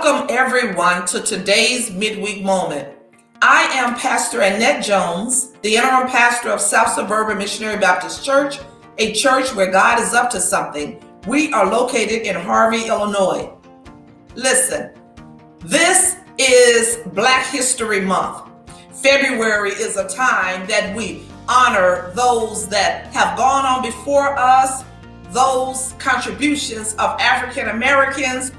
Welcome everyone to today's midweek moment. I am Pastor Annette Jones, the interim pastor of South Suburban Missionary Baptist Church, a church where God is up to something. We are located in Harvey, Illinois. Listen, this is Black History Month. February is a time that we honor those that have gone on before us, those contributions of African Americans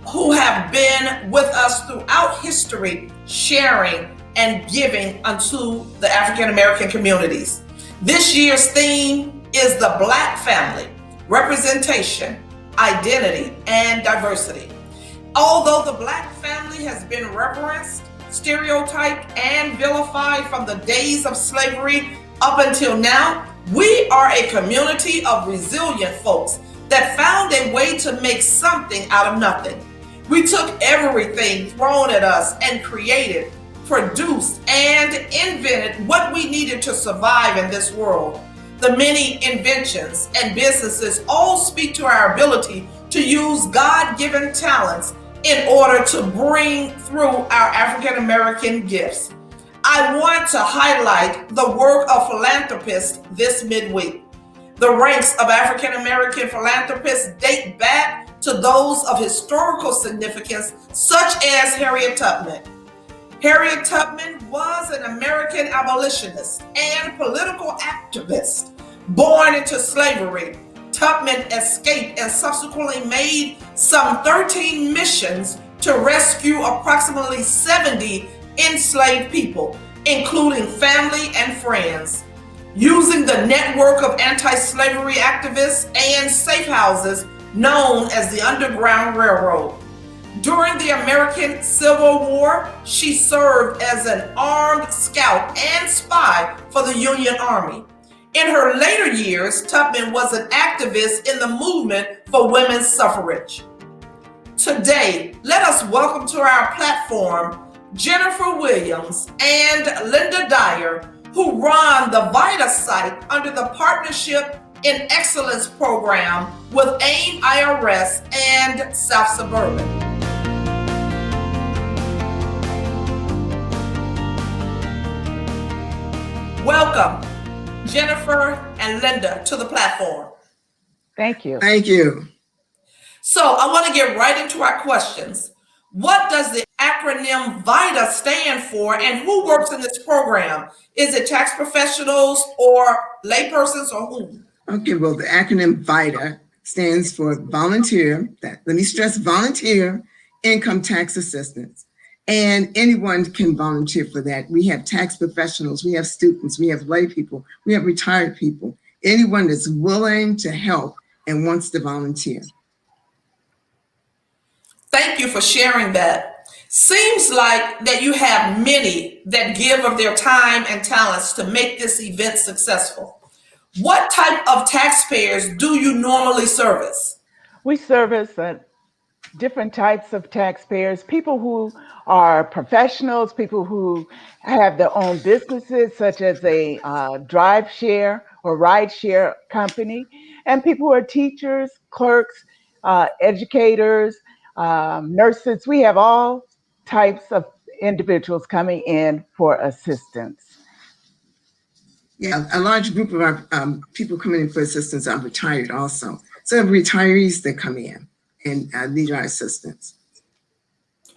who have been with us throughout history, sharing and giving unto the African American communities. This year's theme is the Black family, representation, identity, and diversity. Although the Black family has been reverenced, stereotyped, and vilified from the days of slavery up until now, we are a community of resilient folks that found a way to make something out of nothing. We took everything thrown at us and created, produced, and invented what we needed to survive in this world. The many inventions and businesses all speak to our ability to use God-given talents in order to bring through our African American gifts. I want to highlight the work of philanthropists this midweek. The ranks of African American philanthropists date back to those of historical significance, such as Harriet Tubman. Harriet Tubman was an American abolitionist and political activist. Born into slavery, Tubman escaped and subsequently made some 13 missions to rescue approximately 70 enslaved people, including family and friends. Using the network of anti-slavery activists and safe houses known as the Underground Railroad. During the American Civil War, she served as an armed scout and spy for the Union Army. In her later years, Tubman was an activist in the movement for women's suffrage. Today, let us welcome to our platform Jennifer Williams and Linda Dyer, who run the VITA site under the Partnership in Excellence program with AIM IRS and South Suburban. Welcome, Jennifer and Linda, to the platform. Thank you. Thank you. So I want to get right into our questions. What does the acronym VITA stand for, and who works in this program? Is it tax professionals or laypersons or whom? Okay, well, the acronym VITA stands for Volunteer, let me stress Volunteer Income Tax Assistance. And anyone can volunteer for that. We have tax professionals, we have students, we have lay people, we have retired people. Anyone that's willing to help and wants to volunteer. Thank you for sharing that. Seems like that you have many that give of their time and talents to make this event successful. What type of taxpayers do you normally service? We service different types of taxpayers, people who are professionals, people who have their own businesses, such as a drive share or ride share company, and people who are teachers, clerks, educators, nurses. We have all types of individuals coming in for assistance. Yeah, a large group of our people coming in for assistance are retired also. So retirees that come in and need our assistance.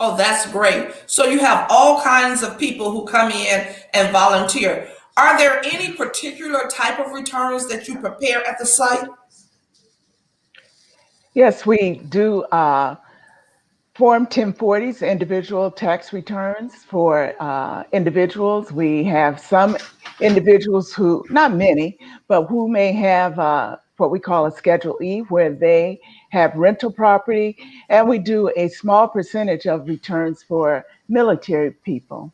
Oh, that's great. So you have all kinds of people who come in and volunteer. Are there any particular type of returns that you prepare at the site? Yes, we do Form 1040s, individual tax returns for individuals. We have some individuals who, not many, but who may have what we call a Schedule E, where they have rental property, and we do a small percentage of returns for military people.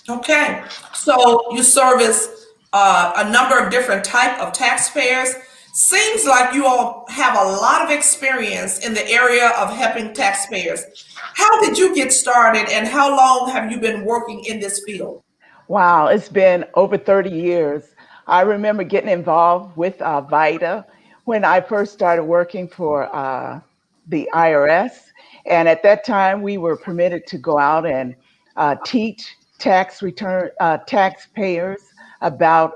Okay, so you service a number of different type of taxpayers. Seems like you all have a lot of experience in the area of helping taxpayers. How did you get started, and how long have you been working in this field? Wow, it's been over 30 years. I remember getting involved with VITA when I first started working for the IRS. And at that time, we were permitted to go out and teach taxpayers about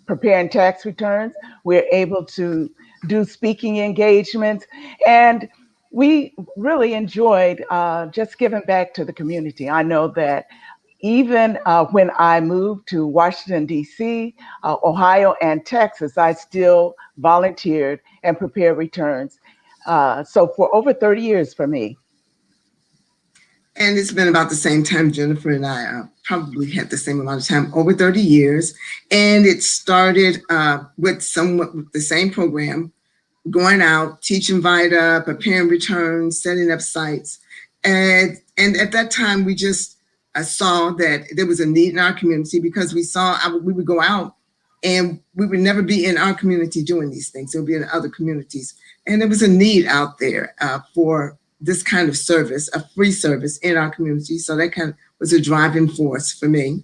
preparing tax returns. We're able to do speaking engagements, and we really enjoyed just giving back to the community. I know that even when I moved to Washington, D.C., Ohio, and Texas, I still volunteered and prepared returns. So for over 30 years for me. And it's been about the same time. Jennifer and I probably had the same amount of time, over 30 years. And it started with somewhat with the same program, going out, teaching VITA, preparing returns, setting up sites. And at that time, we just saw that there was a need in our community, because we saw we would go out and we would never be in our community doing these things. It would be in other communities. And there was a need out there for this kind of service, a free service in our community. So that kind of was a driving force for me.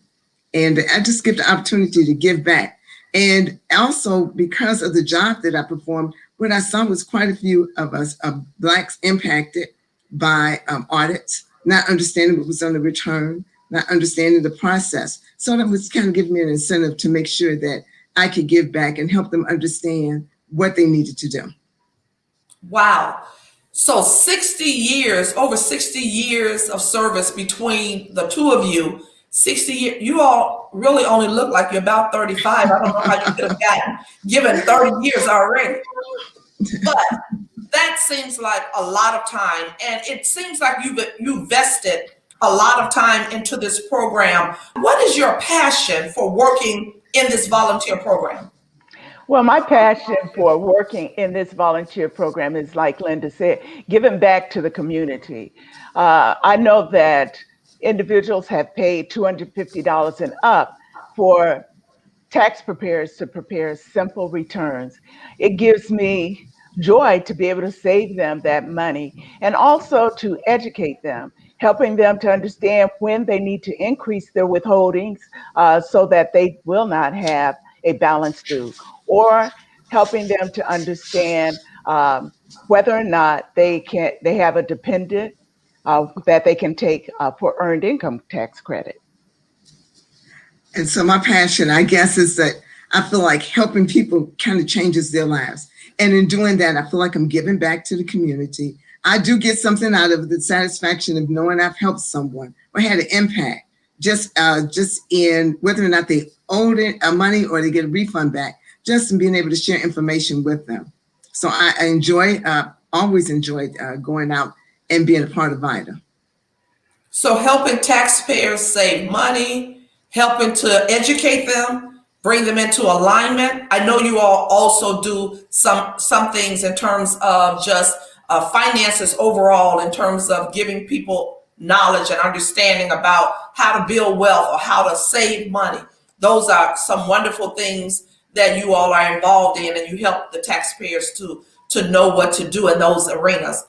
And I just get the opportunity to give back. And also, because of the job that I performed, what I saw was quite a few of us, Blacks, impacted by audits, not understanding what was on the return, not understanding the process. So that was kind of giving me an incentive to make sure that I could give back and help them understand what they needed to do. Wow. So 60 years, over 60 years of service between the two of you. 60 years, you all really only look like you're about 35. I don't know how you could have gotten given 30 years already. But that seems like a lot of time. And it seems like you vested a lot of time into this program. What is your passion for working in this volunteer program? Well, my passion for working in this volunteer program is, like Linda said, giving back to the community. I know that individuals have paid $250 and up for tax preparers to prepare simple returns. It gives me joy to be able to save them that money, and also to educate them, helping them to understand when they need to increase their withholdings so that they will not have a balance due, or helping them to understand whether or not they have a dependent that they can take for earned income tax credit. And so my passion, I guess, is that I feel like helping people kind of changes their lives. And in doing that, I feel like I'm giving back to the community. I do get something out of the satisfaction of knowing I've helped someone or had an impact, just in whether or not they owed it money or they get a refund back, just in being able to share information with them. So I always enjoyed going out and being a part of VITA. So helping taxpayers save money, helping to educate them, bring them into alignment. I know you all also do some things in terms of just finances overall, in terms of giving people knowledge and understanding about how to build wealth or how to save money. Those are some wonderful things that you all are involved in, and you help the taxpayers to know what to do in those arenas.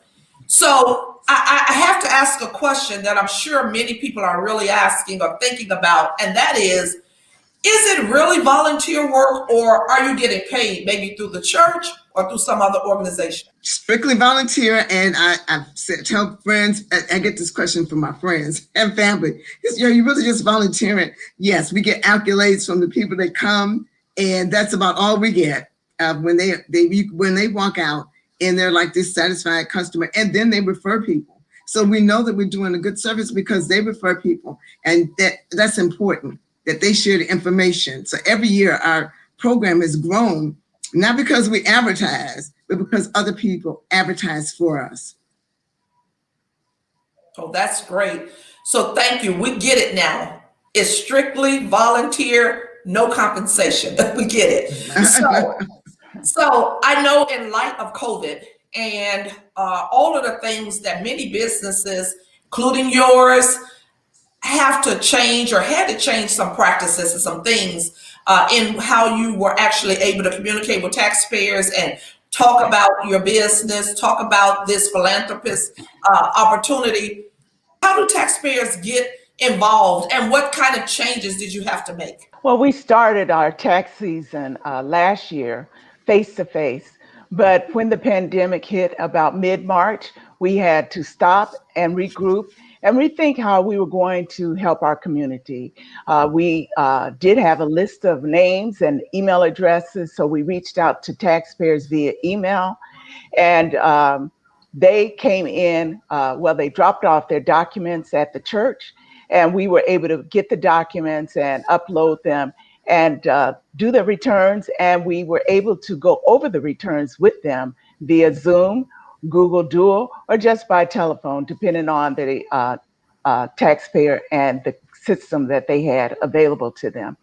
So I have to ask a question that I'm sure many people are really asking or thinking about, and that is it really volunteer work, or are you getting paid maybe through the church or through some other organization? Strictly volunteer. And I tell friends, I get this question from my friends and family. You really just volunteering? Yes, we get accolades from the people that come, and that's about all we get when they walk out and they're like this satisfied customer, and then they refer people. So we know that we're doing a good service because they refer people, and that's important, that they share the information. So every year our program has grown, not because we advertise, but because other people advertise for us. Oh, that's great. So thank you. We get it now. It's strictly volunteer, no compensation. We get it. So I know in light of COVID and all of the things that many businesses, including yours, have to change or had to change some practices and some things in how you were actually able to communicate with taxpayers and talk about your business, talk about this philanthropist opportunity. How do taxpayers get involved, and what kind of changes did you have to make? Well, we started our tax season last year face to face. But when the pandemic hit about mid-March, we had to stop and regroup and rethink how we were going to help our community. We did have a list of names and email addresses, so we reached out to taxpayers via email, and they came in, they dropped off their documents at the church, and we were able to get the documents and upload them and do the returns. And we were able to go over the returns with them via Zoom, Google Duo, or just by telephone, depending on the taxpayer and the system that they had available to them.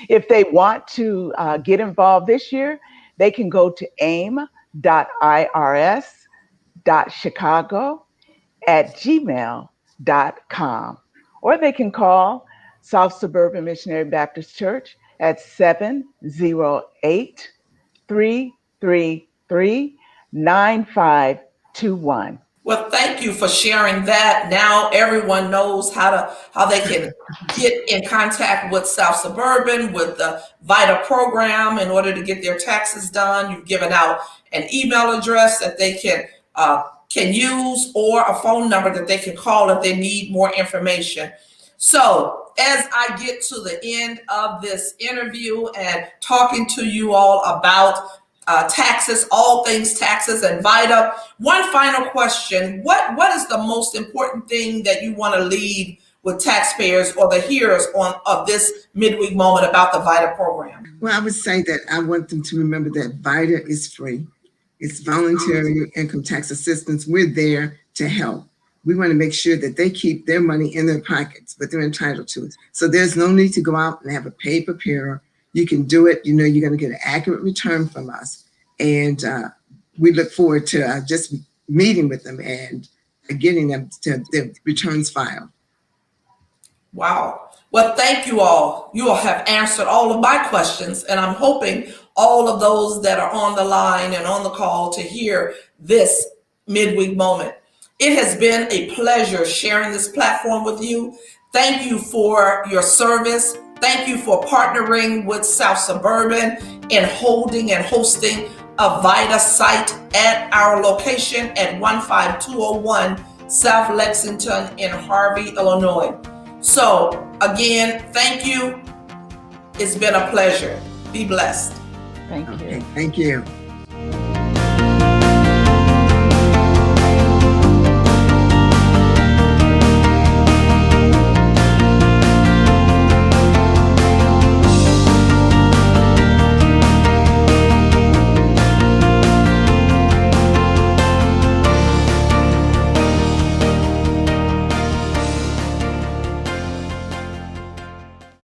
If they want to get involved this year, they can go to aim.irs.chicago@gmail.com, or they can call South Suburban Missionary Baptist Church at 708-333-9521. Well, thank you for sharing that. Now everyone knows how they can get in contact with South Suburban, with the VITA program in order to get their taxes done. You've given out an email address that they can use, or a phone number that they can call if they need more information. So as I get to the end of this interview and talking to you all about taxes, all things taxes and VITA, one final question. What is the most important thing that you want to leave with taxpayers or the hearers of this midweek moment about the VITA program? Well, I would say that I want them to remember that VITA is free. It's voluntary income tax assistance. We're there to help. We want to make sure that they keep their money in their pockets, but they're entitled to it. So there's no need to go out and have a paid preparer. You can do it. You know, you're going to get an accurate return from us. And we look forward to just meeting with them and getting them to their returns filed. Wow. Well, thank you all. You all have answered all of my questions, and I'm hoping all of those that are on the line and on the call to hear this midweek moment. It has been a pleasure sharing this platform with you. Thank you for your service. Thank you for partnering with South Suburban in holding and hosting a VITA site at our location at 15201 South Lexington in Harvey, Illinois. So again, thank you. It's been a pleasure. Be blessed. Thank you. Okay, thank you.